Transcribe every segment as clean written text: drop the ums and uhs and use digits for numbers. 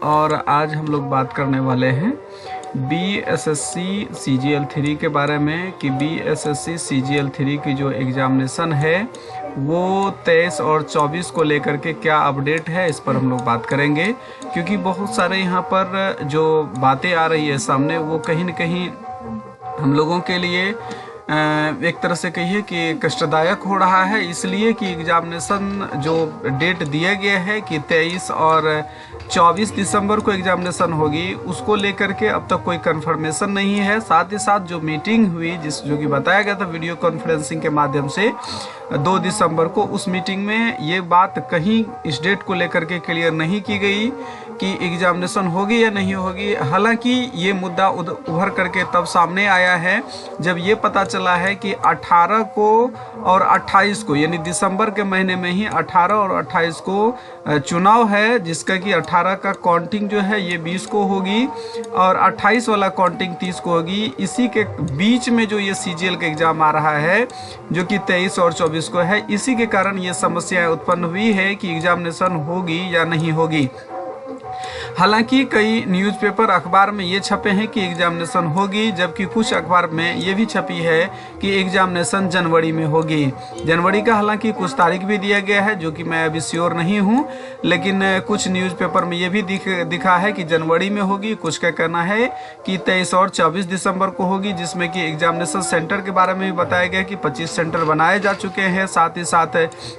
और आज हम लोग बात करने वाले हैं BSSC CGL 3 के बारे में कि BSSC CGL 3 की जो एग्ज़ामिनेशन है वो 23 और 24 को लेकर के क्या अपडेट है, इस पर हम लोग बात करेंगे। क्योंकि बहुत सारे यहाँ पर जो बातें आ रही है सामने वो कहीं न कहीं हम लोगों के लिए एक तरह से कहिए कि कष्टदायक हो रहा है, इसलिए कि एग्ज़ामिनेशन जो डेट दिया गया है कि 23 और 24 दिसंबर को एग्ज़ामिनेशन होगी, उसको लेकर के अब तक कोई कंफर्मेशन नहीं है। साथ ही साथ जो मीटिंग हुई जो कि बताया गया था वीडियो कॉन्फ्रेंसिंग के माध्यम से 2 दिसंबर को, उस मीटिंग में ये बात कहीं इस डेट को लेकर के क्लियर नहीं की गई कि एग्ज़ामिनेशन होगी या नहीं होगी। हालांकि ये मुद्दा उभर करके तब सामने आया है जब ये पता चला है कि 18 को और 28 को, यानी दिसंबर के महीने में ही 18 और 28 को चुनाव है, जिसका कि 18 का काउंटिंग जो है ये 20 को होगी और 28 वाला काउंटिंग 30 को होगी। इसी के बीच में जो ये CGL का एग्ज़ाम आ रहा है जो कि 23 और 24 को है, इसी के कारण ये समस्या उत्पन्न हुई है कि एग्ज़ामिनेशन होगी या नहीं होगी। हालांकि कई न्यूज़पेपर अखबार में ये छपे हैं कि एग्ज़ामिनेशन होगी, जबकि कुछ अखबार में ये भी छपी है कि एग्ज़ामिनेशन जनवरी में होगी। जनवरी का हालांकि कुछ तारीख भी दिया गया है जो कि मैं अभी श्योर नहीं हूँ, लेकिन कुछ न्यूज़पेपर में ये भी दिखा है कि जनवरी में होगी। कुछ का कहना है कि 23 और 24 दिसंबर को होगी, जिसमें कि एग्ज़ामिनेशन सेंटर के बारे में भी बताया गया कि 25 सेंटर बनाए जा चुके हैं। साथ ही साथ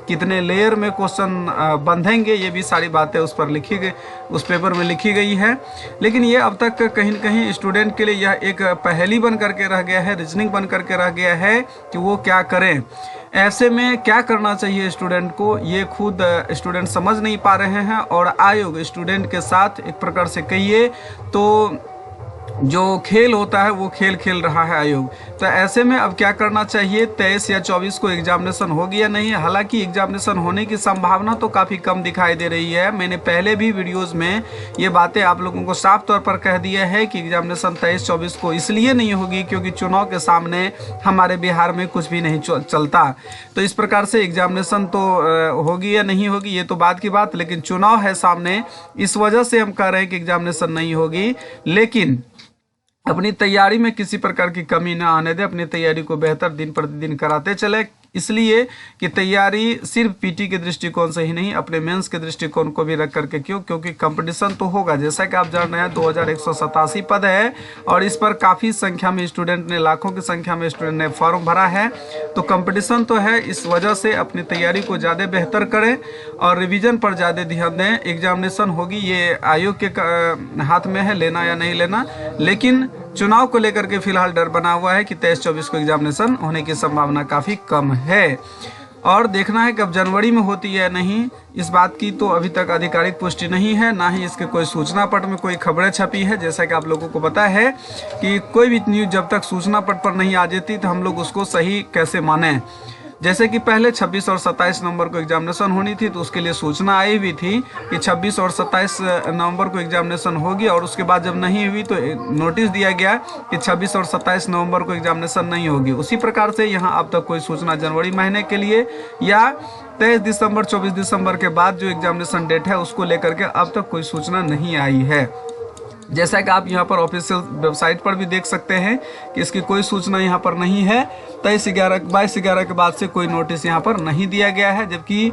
कितने लेयर में क्वेश्चन बंधेंगे, ये भी सारी बातें उस पर लिखी गई, उस पेपर में लिखी गई है। लेकिन ये अब तक कहीं न कहीं स्टूडेंट के लिए यह एक पहेली बन करके रह गया है, रीजनिंग बन करके रह गया है कि वो क्या करें। ऐसे में क्या करना चाहिए स्टूडेंट को, ये खुद स्टूडेंट समझ नहीं पा रहे हैं और आयोग स्टूडेंट के साथ एक प्रकार से कहिए तो जो खेल होता है वो खेल खेल रहा है आयोग। तो ऐसे में अब क्या करना चाहिए, 23 या 24 को एग्ज़ामिनेशन होगी या नहीं। हालांकि एग्ज़ामिनेशन होने की संभावना तो काफ़ी कम दिखाई दे रही है। मैंने पहले भी वीडियोस में ये बातें आप लोगों को साफ तौर पर कह दिया है कि एग्ज़ामिनेशन 23-24 को इसलिए नहीं होगी क्योंकि चुनाव के सामने हमारे बिहार में कुछ भी नहीं चलता। तो इस प्रकार से एग्ज़ामिनेशन तो होगी या नहीं होगी ये तो बाद की बात, लेकिन चुनाव है सामने, इस वजह से हम कह रहे हैं कि एग्ज़ामिनेशन नहीं होगी। लेकिन अपनी तैयारी में किसी प्रकार की कमी ना आने दे, अपनी तैयारी को बेहतर दिन प्रतिदिन कराते चले, इसलिए कि तैयारी सिर्फ पीटी के दृष्टिकोण से ही नहीं, अपने मेंस के दृष्टिकोण को भी रख करके। क्योंकि कंपटीशन तो होगा, जैसा कि आप जान रहे हैं 2187 पद है और इस पर काफ़ी संख्या में स्टूडेंट ने, लाखों की संख्या में स्टूडेंट ने फॉर्म भरा है। तो कंपटीशन तो है, इस वजह से अपनी तैयारी को ज़्यादा बेहतर करें और रिविज़न पर ज़्यादा ध्यान दें। एग्जामिनेशन होगी, ये आयोग के हाथ में है लेना या नहीं लेना, लेकिन चुनाव को लेकर के फिलहाल डर बना हुआ है कि 23-24 को एग्जामिनेशन होने की संभावना काफ़ी कम है। और देखना है कि अब जनवरी में होती है या नहीं, इस बात की तो अभी तक आधिकारिक पुष्टि नहीं है, ना ही इसके कोई सूचना पट में कोई खबरें छपी है। जैसा कि आप लोगों को पता है कि कोई भी न्यूज़ जब तक सूचना पट पर नहीं आ जाती तो हम लोग उसको सही कैसे माने। जैसे कि पहले 26 और 27 नवंबर को एग्जामिनेशन होनी थी तो उसके लिए सूचना आई हुई थी कि 26 और 27 नवंबर को एग्जामिनेशन होगी, और उसके बाद जब नहीं हुई तो नोटिस दिया गया कि 26 और 27 नवंबर को एग्जामिनेशन नहीं होगी। उसी प्रकार से यहाँ अब तक कोई सूचना जनवरी महीने के लिए या 23 दिसंबर 24 दिसंबर के बाद जो एग्जामिनेशन डेट है उसको लेकर के अब तक कोई सूचना नहीं आई है। जैसा कि आप यहाँ पर ऑफिशियल वेबसाइट पर भी देख सकते हैं कि इसकी कोई सूचना यहाँ पर नहीं है। 22/11 के बाद से कोई नोटिस यहाँ पर नहीं दिया गया है, जबकि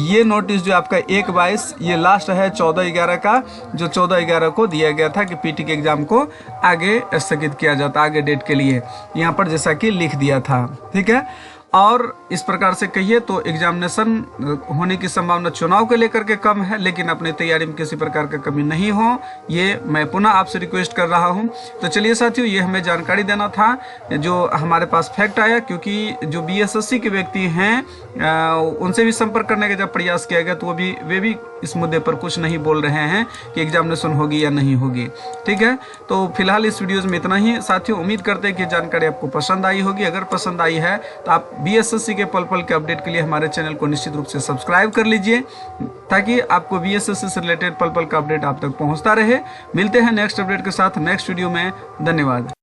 ये नोटिस जो आपका 1/22 ये लास्ट है 14/11 का, जो 14/11 को दिया गया था कि पीटी के एग्ज़ाम को आगे स्थगित किया जाता, आगे डेट के लिए यहाँ पर जैसा कि लिख दिया था। ठीक है, और इस प्रकार से कहिए तो एग्जामिनेशन होने की संभावना चुनाव को लेकर के कम है, लेकिन अपनी तैयारी में किसी प्रकार का कमी नहीं हो, ये मैं पुनः आपसे रिक्वेस्ट कर रहा हूं। तो चलिए साथियों, ये हमें जानकारी देना था जो हमारे पास फैक्ट आया, क्योंकि जो BSSC के व्यक्ति हैं उनसे भी संपर्क करने का जब प्रयास किया गया तो वे भी इस मुद्दे पर कुछ नहीं बोल रहे हैं कि एग्जामिनेशन होगी या नहीं होगी। ठीक है, तो फिलहाल इस वीडियोज़ में इतना ही साथियों। उम्मीद करते हैं कि जानकारी आपको पसंद आई होगी। अगर पसंद आई है तो आप BSSC के पल पल के अपडेट के लिए हमारे चैनल को निश्चित रूप से सब्सक्राइब कर लीजिए, ताकि आपको BSSC से रिलेटेड पल पल का अपडेट आप तक पहुंचता रहे। मिलते हैं नेक्स्ट अपडेट के साथ नेक्स्ट वीडियो में। धन्यवाद।